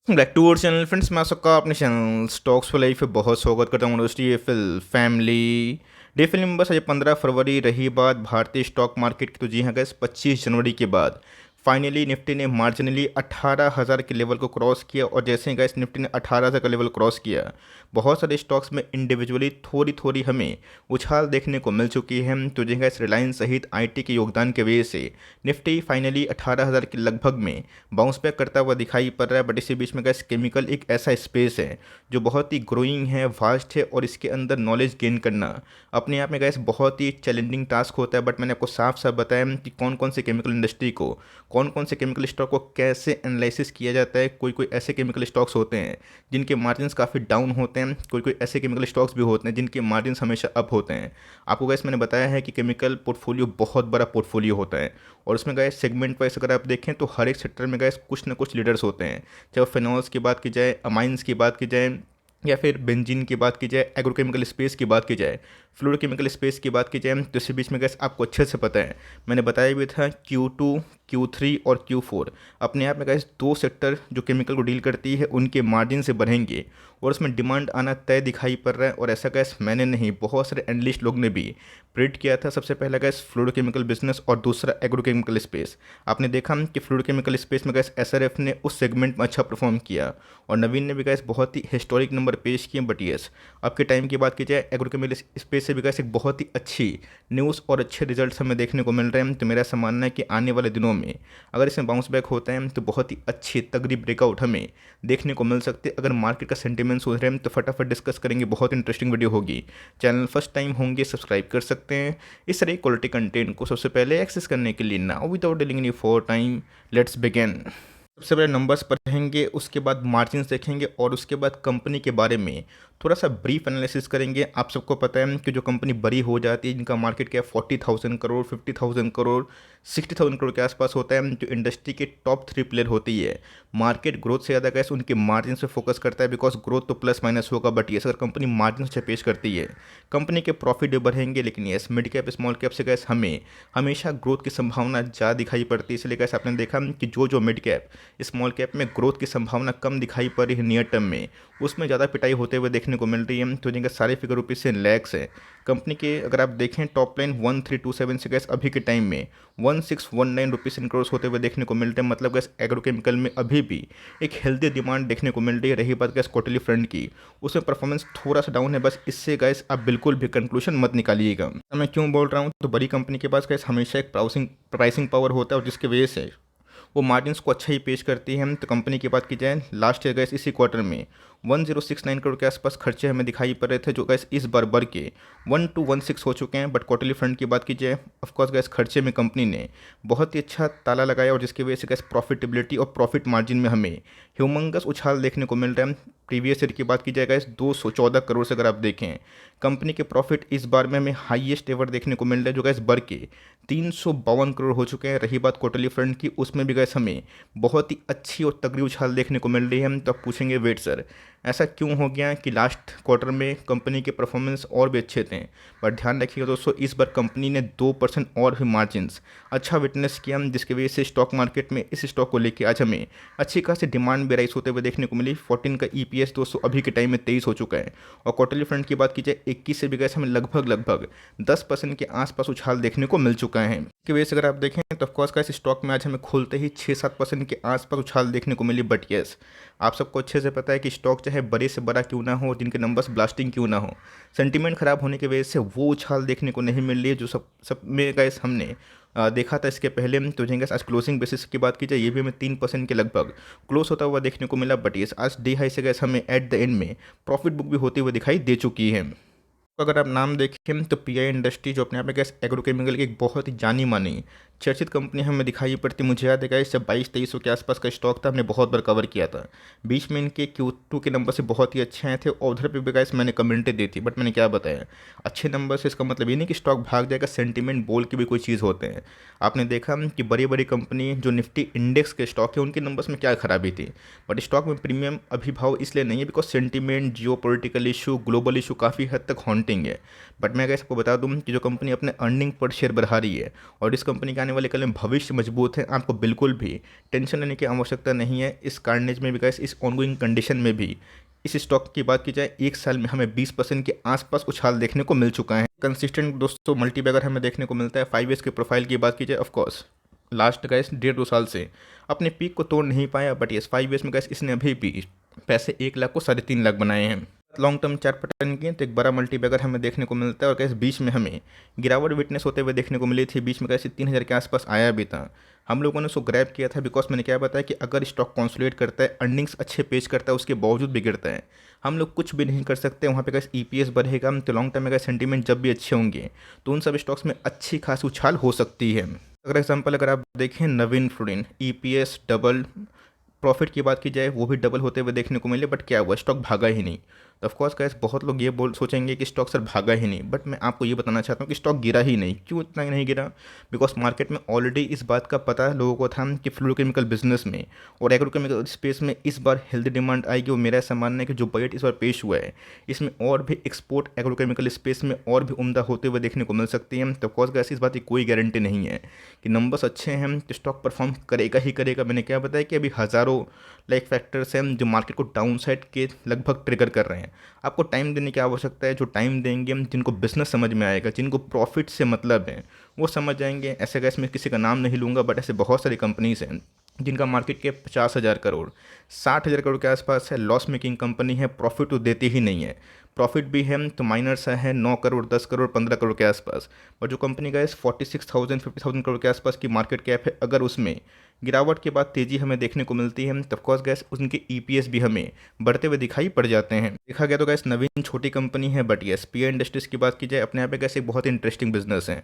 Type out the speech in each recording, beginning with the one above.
Back to our channel friends. मैं सबका अपने चैनल स्टॉक्स फॉर लाइफ पे बहुत स्वागत करता हूँ। दोस्तों ये फिल फैमिली डे फिल्म नंबर आज 15 फरवरी रही बात भारतीय स्टॉक मार्केट की, तो जी हाँ गैस 25 जनवरी के बाद फाइनली निफ्टी ने मार्जिनली 18,000 के लेवल को क्रॉस किया। और जैसे ही गैस निफ्टी ने 18,000 का लेवल क्रॉस किया, बहुत सारे स्टॉक्स में इंडिविजुअली थोड़ी थोड़ी हमें उछाल देखने को मिल चुकी है। तो जी गैस रिलायंस सहित आईटी के योगदान की वजह से निफ्टी फाइनली 18,000 के लगभग में बाउंस बैक करता हुआ दिखाई पड़ रहा है। बट इसी बीच में गैस केमिकल एक ऐसा स्पेस है जो बहुत ही ग्रोइंग है, वास्ट है, और इसके अंदर नॉलेज गेन करना अपने आप में गैस बहुत ही चैलेंजिंग टास्क होता है। बट मैंने आपको साफ साफ बताया कि कौन कौन से केमिकल इंडस्ट्री को, कौन कौन से केमिकल स्टॉक को कैसे एनालिसिस किया जाता है। कोई कोई ऐसे केमिकल स्टॉक्स होते हैं जिनके मार्जिन काफ़ी डाउन होते हैं, कोई कोई ऐसे केमिकल स्टॉक्स भी होते हैं जिनके मार्जिन हमेशा अप होते हैं। आपको गैस मैंने बताया है कि केमिकल पोर्टफोलियो बहुत बड़ा पोर्टफोलियो होता है, और उसमें गैस सेगमेंट वाइज अगर आप देखें तो हर एक सेक्टर में गैस कुछ ना कुछ लीडर्स होते हैं। चाहे फिनॉल्स की बात की जाए, अमाइंस की बात की जाए, या फिर बेंजीन की बात की जाए, एग्रोकेमिकल स्पेस की बात की जाए, फ्लोरोकेमिकल स्पेस की बात की जाए, तो इसी बीच में गैस आपको अच्छे से पता है, मैंने बताया भी था Q2, Q3 और Q4 अपने आप में गैस दो सेक्टर जो केमिकल को डील करती है उनके मार्जिन से बढ़ेंगे, और उसमें डिमांड आना तय दिखाई पड़ रहा है। और ऐसा गैस मैंने नहीं, बहुत सारे एनालिस्ट लोग ने भी प्रिडिक्ट किया था। सबसे पहला गैस फ्लोरोकेमिकल बिजनेस और दूसरा एग्रोकेमिकल स्पेस। आपने देखा कि फ्लोरोकेमिकल स्पेस में गैस एसआरएफ ने उस सेगमेंट में अच्छा परफॉर्म किया, और नवीन ने भी गैस बहुत ही हिस्टोरिक नंबर पेश किए। बट यस, अब के टाइम की बात की जाए, एग्रोकेमिकल स्पेस से भी गैस एक बहुत ही अच्छी न्यूज़ और अच्छे रिजल्ट्स हमें देखने को मिल रहे हैं। तो मेरा ऐसा मानना है कि आने वाले दिनों में अगर इसमें बाउंस बैक होता है तो बहुत ही अच्छी तगड़ी ब्रेकआउट हमें देखने को मिल सकती है। अगर मार्केट का सेंटीमेंट सोच रहे हैं तो फटाफट डिस्कस करेंगे, बहुत इंटरेस्टिंग वीडियो होगी। चैनल फर्स्ट टाइम होंगे सब्सक्राइब कर सकते हैं इस तरह क्वालिटी कंटेंट को सबसे पहले एक्सेस करने के लिए। Now without dealing any for time, let's begin. सबसे पहले नंबर्स पढ़ेंगे, उसके बाद मार्जिन्स देखेंगे, और उसके बाद कंपनी के बारे में थोड़ा सा ब्रीफ एनालिसिस करेंगे। आप सबको पता है कि जो कंपनी बड़ी हो जाती है, जिनका मार्केट कैप 40,000 करोड़, 50,000 करोड़, 60,000 करोड़ के आसपास होता है, जो इंडस्ट्री के टॉप 3 प्लेयर होती है, मार्केट ग्रोथ से ज़्यादा गैस उनके मार्जिन से फोकस करता है। बिकॉज ग्रोथ तो प्लस माइनस होगा, बट ये अगर कंपनी मार्जिन से पेश करती है, कंपनी के प्रॉफिट भी बढ़ेंगे। लेकिन yes, mid cap small cap से गैस हमें हमेशा ग्रोथ की संभावना ज़्यादा दिखाई पड़ती है। इसलिए गैस आपने देखा कि जो मिड कैप स्मॉल कैप में ग्रोथ की संभावना कम दिखाई पड़ रही है नियर टर्म में, उसमें ज़्यादा पिटाई होते हुए देखने को मिल रही है। तो जिनके सारे फिगर रुपीज़ से लैक्स है कंपनी के। अगर आप देखें टॉप लाइन 1327 से गैस अभी के टाइम में 1619 रुपीज़ इन करोड़ होते हुए देखने को मिलते हैं। मतलब गैस एग्रोकेमिकल में अभी भी एक हेल्दी डिमांड देखने को मिल रही है। रही बात गैस क्वार्टरली फ्रंट की, उसमें परफॉर्मेंस थोड़ा सा डाउन है। बस इससे गैस आप बिल्कुल भी कंक्लूजन मत निकालिएगा। मैं क्यों बोल रहा हूँ, तो बड़ी कंपनी के पास गैस हमेशा एक प्राइसिंग पावर होता है, और जिसकी वजह से वो मार्जिन्स को अच्छा ही पेश करती है। तो कंपनी की बात की जाए, लास्ट ईयर गैस इसी क्वार्टर में 1069 करोड़ के आसपास खर्चे हमें दिखाई पड़ रहे थे, जो गैस इस बार बढ़ के 1216 हो चुके हैं। बट क्वार्टरली फ्रंट की बात की जाए, ऑफकोर्स गैस खर्चे में कंपनी ने बहुत ही अच्छा ताला लगाया, और जिसकी वजह से गैस प्रॉफिटेबिलिटी और प्रॉफिट मार्जिन में हमें ह्यूमंगस उछाल देखने को मिल रहा है। प्रीवियस ईयर की बात की जाए गैस 214 करोड़ से अगर आप देखें, कंपनी के प्रॉफिट इस बार में हमें हाईएस्ट एवर देखने को मिल रहा है, जो गैस बढ़ के 352 करोड़ हो चुके हैं। रही बात क्वार्टरली फ्रंट की, उसमें भी गैस हमें बहुत ही अच्छी और तगड़ी उछाल देखने को मिल रही है। हम तो आप पूछेंगे वेट सर, ऐसा क्यों हो गया कि लास्ट क्वार्टर में कंपनी के परफॉर्मेंस और भी अच्छे थे। बट ध्यान रखिएगा दोस्तों, इस बार कंपनी ने 2% और भी मार्जिन्स अच्छा विटनेस किया, जिसकी वजह से स्टॉक मार्केट में इस स्टॉक को लेकर आज हमें अच्छी खासी डिमांड भी राइज होते हुए देखने को मिली। 14 का EPS दोस्तों अभी के टाइम में 23 हो चुका है, और क्वार्टरली फ्रंट की बात की जाए 21 से भी गैस हमें लगभग 10% के आसपास उछाल देखने को मिल चुका है। की वजह से अगर आप देखें तो ऑफकोर्स का इस स्टॉक में आज हमें खोलते ही 6-7% के आसपास उछाल देखने को मिली। बट यस, आप सबको अच्छे से पता है कि स्टॉक चाहे बड़े से बड़ा क्यों ना हो, जिनके नंबर्स ब्लास्टिंग क्यों ना हो, सेंटीमेंट खराब होने की वजह से वो उछाल देखने को नहीं मिल रही है जो सब में गैस हमने देखा था इसके पहले। तो जिनके आज क्लोजिंग बेसिस की बात की जाए, ये भी हमें 3% के लगभग क्लोज होता हुआ देखने को मिला। बट ये आज डे हाई से गैस हमें एट द एंड में प्रॉफिट बुक भी होते हुए दिखाई दे चुकी है। तो अगर आप नाम देखें तो PI इंडस्ट्री, जो अपने आप में गैस एग्रोकेमिकल की एक बहुत ही जानी मानी चर्चित कंपनी हमें दिखाई पड़ती। मुझे याद है इससे 2200-2300 के आसपास का स्टॉक था, हमने बहुत बार कवर किया था। बीच में इनके Q2 के नंबर से बहुत ही अच्छे आए थे, और उधर पे भी गैस मैंने कमेंटें दी थी। बट मैंने क्या बताया, अच्छे नंबर से इसका मतलब ये नहीं कि स्टॉक भाग जाएगा, सेंटीमेंट बोल के भी कोई चीज़ होते हैं। आपने देखा कि बड़ी बड़ी कंपनी जो निफ्टी इंडेक्स के स्टॉक है, उनके नंबर्स में क्या खराबी थी। बट स्टॉक में प्रीमियम अभी भाव इसलिए नहीं है because sentiment, geo political issue, global issue काफ़ी हद तक डिसअपॉइंटिंग है। बट मैं आपको बता दूं कि जो कंपनी अपने अर्निंग पर शेयर बढ़ा रही है और इस कंपनी के आने वाले कल में भविष्य मजबूत है, आपको बिल्कुल भी टेंशन लेने की आवश्यकता नहीं है। इस कार्नेज में भी गाइस, इस ऑनगोइंग कंडीशन में भी इस स्टॉक की बात की जाए, एक साल में हमें 20% के आसपास उछाल देखने को मिल चुका है। कंसिस्टेंट दोस्तों मल्टीबैगर हमें देखने को मिलता है। 5 ईयर्स की प्रोफाइल की बात की जाए, ऑफकोर्स लास्ट गाइस 1.5-2 साल से अपने पीक को तोड़ नहीं पाया, बट यस 5 ईयर्स में गाइस इसने अभी भी पैसे 1 लाख को 3.5 लाख बनाए हैं। लॉन्ग टर्म चार्ट पैटर्न की तो एक बड़ा मल्टीबैगर हमें देखने को मिलता है और कैसे बीच में हमें गिरावट विटनेस होते हुए देखने को मिली थी। बीच में कैसे 3,000 के आसपास आया भी था। हम लोगों ने उसको ग्रैब किया था बिकॉज मैंने क्या बताया कि अगर स्टॉक कॉन्सोलिडेट करता है, अर्निंग्स अच्छे पेश करता है, उसके बावजूद भी गिरता है, हम लोग कुछ भी नहीं कर सकते। वहाँ पे कैसे ईपीएस बढ़ेगा तो लॉन्ग टर्म में कैसे सेंटीमेंट जब भी अच्छे होंगे तो उन सब स्टॉक्स में अच्छी खासी उछाल हो सकती है। अगर एग्जाम्पल अगर आप देखें नवीन फ्लोरिन, ईपीएस डबल, प्रॉफिट की बात की जाए वो भी डबल होते हुए देखने को मिले, बट क्या हुआ, स्टॉक भागा ही नहीं। तो ऑफकोर्स गाइस बहुत लोग ये बोल सोचेंगे कि स्टॉक सर भागा ही नहीं, बट मैं आपको ये बताना चाहता हूँ कि स्टॉक गिरा ही नहीं। क्यों इतना नहीं गिरा? बिकॉज मार्केट में ऑलरेडी इस बात का पता लोगों को था कि फ्लोरोकेमिकल बिजनेस में और एग्रोकेमिकल स्पेस में इस बार हेल्दी डिमांड आएगी। और मेरा ऐसा मानना है कि जो बजट इस बार पेश हुआ है इसमें और भी एक्सपोर्ट एग्रोकेमिकल स्पेस में और भी उम्दा होते हुए देखने को मिल सकती है। तो ऑफकोर्स गाइस इस बात की कोई गारंटी नहीं है कि नंबर्स अच्छे हैं तो स्टॉक परफॉर्म करेगा ही करेगा। मैंने क्या बताया कि अभी हज़ारों लाइक फैक्टर्स हैं जो मार्केट को डाउन साइड के लगभग ट्रिगर कर रहे हैं। आपको टाइम देने की आवश्यकता है। जो टाइम देंगे हम, जिनको बिजनेस समझ में आएगा, जिनको प्रॉफिट से मतलब है, वो समझ जाएंगे। ऐसे गैस मैं किसी का नाम नहीं लूँगा, बट ऐसे बहुत सारी कंपनीज हैं जिनका मार्केट कैप 50,000 करोड़ 60,000 करोड़ के आसपास है। लॉस मेकिंग कंपनी है, प्रॉफिट तो देती ही नहीं है। प्रॉफिट भी है तो माइनर सा है, 9 करोड़ 10 करोड़ 15 करोड़ के आसपास। और जो कंपनी का 46,000 50,000 करोड़ के आसपास की मार्केट कैप है, अगर उसमें गिरावट के बाद तेजी हमें देखने को मिलती है तो ऑफकोर्स गैस उनके ईपीएस भी हमें बढ़ते हुए दिखाई पड़ जाते हैं। देखा गया तो गैस नवीन छोटी कंपनी है, बट यस पीआई इंडस्ट्रीज की बात की जाए अपने यहाँ पे गैस एक बहुत ही इंटरेस्टिंग बिजनेस है।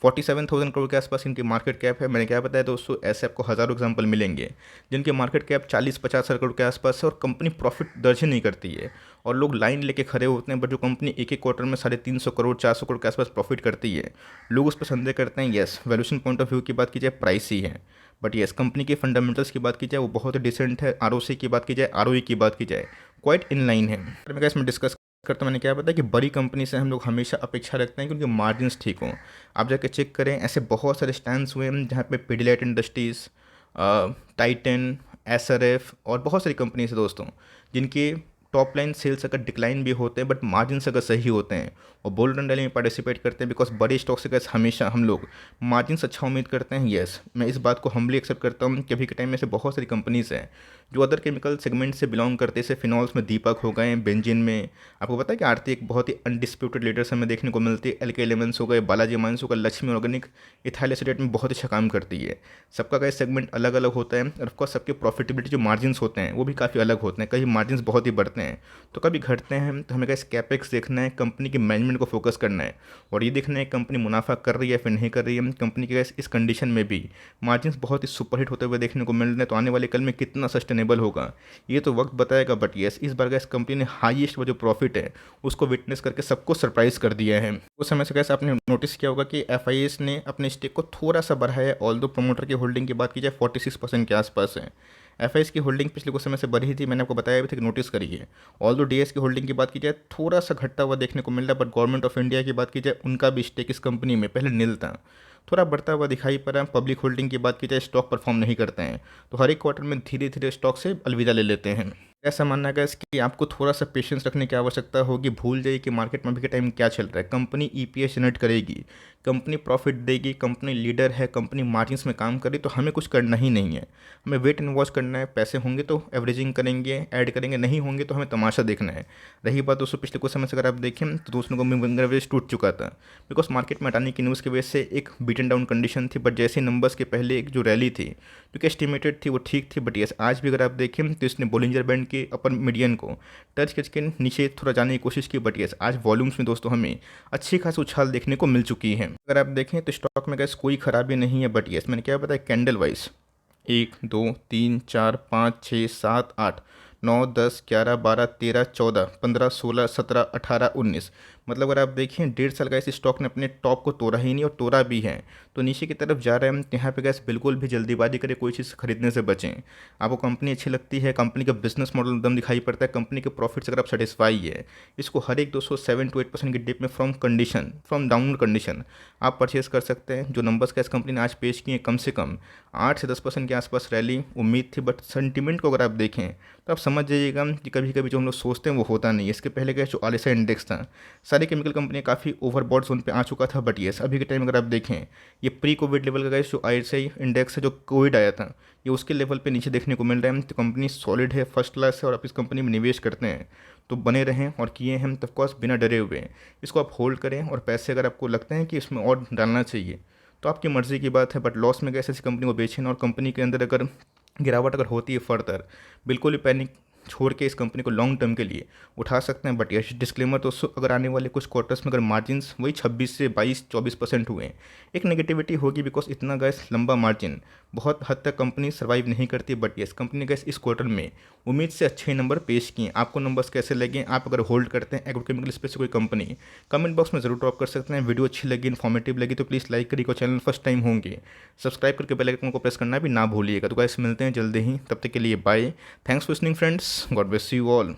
47,000 करोड़ के आसपास इनकी मार्केट कैप है। मैंने क्या बताया दोस्तों, ऐसे आपको हज़ारों एग्जाम्पल मिलेंगे जिनके मार्केट कैप 40-50 करोड़ के आसपास है और कंपनी प्रॉफिट दर्ज ही नहीं करती है और लोग लाइन लेके खड़े होते हैं। बट जो कंपनी एक एक क्वार्टर में 350 करोड़ 400 करोड़ के आसपास प्रॉफिट करती है, लोग उस पर संदेह करते हैं। Yes valuation point of view की बात की जाए प्राइस ही है, बट यस कंपनी के फंडामेंटल्स की बात की जाए वो बहुत ही डिसेंट है। आरओसी की बात की जाए, आरओई की बात की जाए, क्वाइट इन लाइन है। मैं इसमें डिस्कस करता हूँ, मैंने क्या बताया कि बड़ी कंपनी से हम लोग हमेशा अपेक्षा रखते हैं कि उनके मार्जिन्स ठीक हों। आप जाके चेक करें, ऐसे बहुत सारे स्टैंड्स हुए हैं जहाँ पे पिडिलाइट इंडस्ट्रीज़, टाइटन, एसआरएफ और बहुत सारी कंपनीज है दोस्तों जिनके टॉप लाइन सेल्स अगर डिक्लाइन भी होते हैं बट मार्जिन्स अगर सही होते हैं और बुल रन रैली में पार्टिसिपेट करते हैं। बिकॉज बड़े स्टॉक से कैसे हमेशा हम लोग मार्जिन्स अच्छा उम्मीद करते हैं। येस मैं इस बात को हम्बली एक्सेप्ट करता हूँ कि अभी के टाइम में से बहुत सारी कंपनीज हैं जो अदर केमिकल सेगमेंट से बिलोंग करते हैं। जैसे फिनॉल्स में दीपक हो गए, बेंजिन में आपको पता है कि आरती एक बहुत ही अनडिस्प्यूटेड लीडर्स हमें देखने को मिलती है। एलके एलिमेंट्स हो गए, बालाजी माइंस हो गए, लक्ष्मी ऑर्गेनिक इथाइल एसीटेट में बहुत अच्छा काम करती है। सबका का सेगमेंट अलग अलग होता है और ऑफकोर्स सबके प्रॉफिटेबिलिटी जो मार्जिन्स होते हैं वो भी काफ़ी अलग होते हैं। कभी मार्जिन्स बहुत ही बढ़ते हैं तो कभी घटते हैं। तो हमें कैसे कैपेक्स देखना है, कंपनी के मैनेजमेंट को फोकस करना है और ये देखना है कंपनी मुनाफा कर रही है फिर नहीं कर रही है। कंपनी के इस कंडीशन में भी मार्जिन्स बहुत ही सुपरहिट होते हुए देखने को मिल रहे हैं, तो आने वाले कल में कितना सस्टेनेबल होगा ये तो वक्त बताएगा। बट येस इस बार गैस कंपनी ने हाईएस्ट वो जो प्रॉफिट है उसको विटनेस करके सबको सरप्राइज कर दिया है। उस समय से कैसे आपने नोटिस किया होगा कि एफआईएस ने अपने स्टेक को थोड़ा सा बढ़ाया, ऑल्दो प्रोमोटर की होल्डिंग की बात की जाए 46% के आसपास है। एफआईएस की होल्डिंग पिछले कुछ समय से बढ़ी थी, मैंने आपको बताया भी था कि नोटिस करिए। ऑल्दो डीएस की होल्डिंग की बात की जाए थोड़ा सा घटता हुआ देखने को मिल रहा है, बट गवर्नमेंट ऑफ इंडिया की बात की जाए उनका भी स्टेक इस कंपनी में पहले नील था, थोड़ा बढ़ता हुआ दिखाई पड़ रहा है। पब्लिक होल्डिंग की बात की जाए स्टॉक परफॉर्म नहीं करते हैं तो हर एक क्वार्टर में धीरे धीरे स्टॉक से अलविदा ले लेते हैं। ऐसा मानना है कि आपको थोड़ा सा पेशेंस रखने की आवश्यकता होगी। भूल जाइए कि मार्केट में अभी के टाइम क्या चल रहा है। कंपनी ईपीएस जनरेट करेगी, कंपनी प्रॉफिट देगी, कंपनी लीडर है, कंपनी मार्जिन्स में काम करे तो हमें कुछ करना ही नहीं है। हमें वेट एंड वॉच करना है। पैसे होंगे तो एवरेजिंग करेंगे, ऐड करेंगे, नहीं होंगे तो हमें तमाशा देखना है। रही बात दोस्तों पिछले कुछ समय से अगर आप देखें तो दोस्तों को मूविंग एवरेज टूट चुका था बिकॉज मार्केट में हटाने की न्यूज़ की वजह से एक बीटन डाउन कंडीशन थी। बट जैसे नंबर्स के पहले एक जो रैली थी जो एस्टिमेटेड थी वो ठीक थी। बट यस आज भी अगर आप देखें तो इसने बोलिंजर बैंड के अपर मीडियन को टच करके नीचे थोड़ा जाने की कोशिश की। बट यस आज वॉल्यूम्स में दोस्तों हमें अच्छी खासी उछाल देखने को मिल चुकी है। अगर आप देखें तो स्टॉक में गैस कोई खराबी नहीं है। बट यस मैंने क्या बताया कैंडल वाइज 1 2 3 4 5 6 7 8 9, 10, 11, 12, 13, 14, 15, 16, 17, 18, 19। मतलब अगर आप देखें 1.5 साल का इस स्टॉक ने अपने टॉप को तोड़ा ही नहीं और तोड़ा भी है। तो नीचे की तरफ जा रहे हैं हम, तो यहाँ पे गैस बिल्कुल भी जल्दीबाजी करें, कोई चीज़ खरीदने से बचें। आपको कंपनी अच्छी लगती है, कंपनी का बिजनेस मॉडल एकदम दिखाई पड़ता है, कंपनी के प्रॉफिट से अगर आप सेटिस्फाई है, इसको हर एक दोस्तों 7 to 8% की डिप में फ्रॉम डाउन कंडीशन आप परचेज कर सकते हैं। जो नंबर्स का इस कंपनी ने आज पेश किए कम से कम 8 से 10% के आसपास रैली उम्मीद थी, बट सेंटीमेंट को अगर आप देखें तो आप समझ जाइएगा कि कभी कभी जो हम लोग सोचते हैं वो होता नहीं है। इसके पहले का जो आलिसा इंडेक्स था, सारी केमिकल कंपनियां काफ़ी ओवरबॉट जोन पे आ चुका था, बट येस अभी के टाइम अगर आप देखें ये प्री कोविड लेवल का गाइस जो आईएसआई इंडेक्स है, जो कोविड आया था, ये उसके लेवल पे नीचे देखने को मिल रहा है। तो कंपनी सॉलिड है, फर्स्ट क्लास है, और आप इस कंपनी में निवेश करते हैं तो बने रहें, और किए हैं तो ऑफकोर्स बिना डरे हुए इसको आप होल्ड करें। और पैसे अगर आपको लगते हैं कि इसमें और डालना चाहिए तो आपकी मर्ज़ी की बात है, बट लॉस में कैसे इस कंपनी को बेचें। और कंपनी के अंदर अगर गिरावट अगर होती है फर्दर, बिल्कुल भी पैनिक छोड़ के इस कंपनी को लॉन्ग टर्म के लिए उठा सकते हैं। बट यह डिस्क्लेमर तो अगर आने वाले कुछ क्वार्टर्स में अगर मार्जिन्स वही 26 से 22-24% हुए, एक नेगेटिविटी होगी, बिकॉज इतना गैस लंबा मार्जिन बहुत हद तक कंपनी सर्वाइव नहीं करती। बट यस कंपनी गैस इस क्वार्टर में उम्मीद से अच्छे नंबर पेश किए। आपको नंबर्स कैसे लगे, आप अगर होल्ड करते हैं एग्रोकेमिकल स्पेस से कोई कंपनी, कमेंट बॉक्स में जरूर ड्रॉप कर सकते हैं। वीडियो अच्छी लगी, इन्फॉर्मेटिव लगी तो प्लीज़ लाइक करिएगा, चैनल फर्स्ट टाइम होंगे सब्सक्राइब करके बेल आइकन को प्रेस करना भी ना भूलिएगा। तो गाइस मिलते हैं जल्दी ही, तब तक के लिए bye. Thanks for listening friends, God bless you all.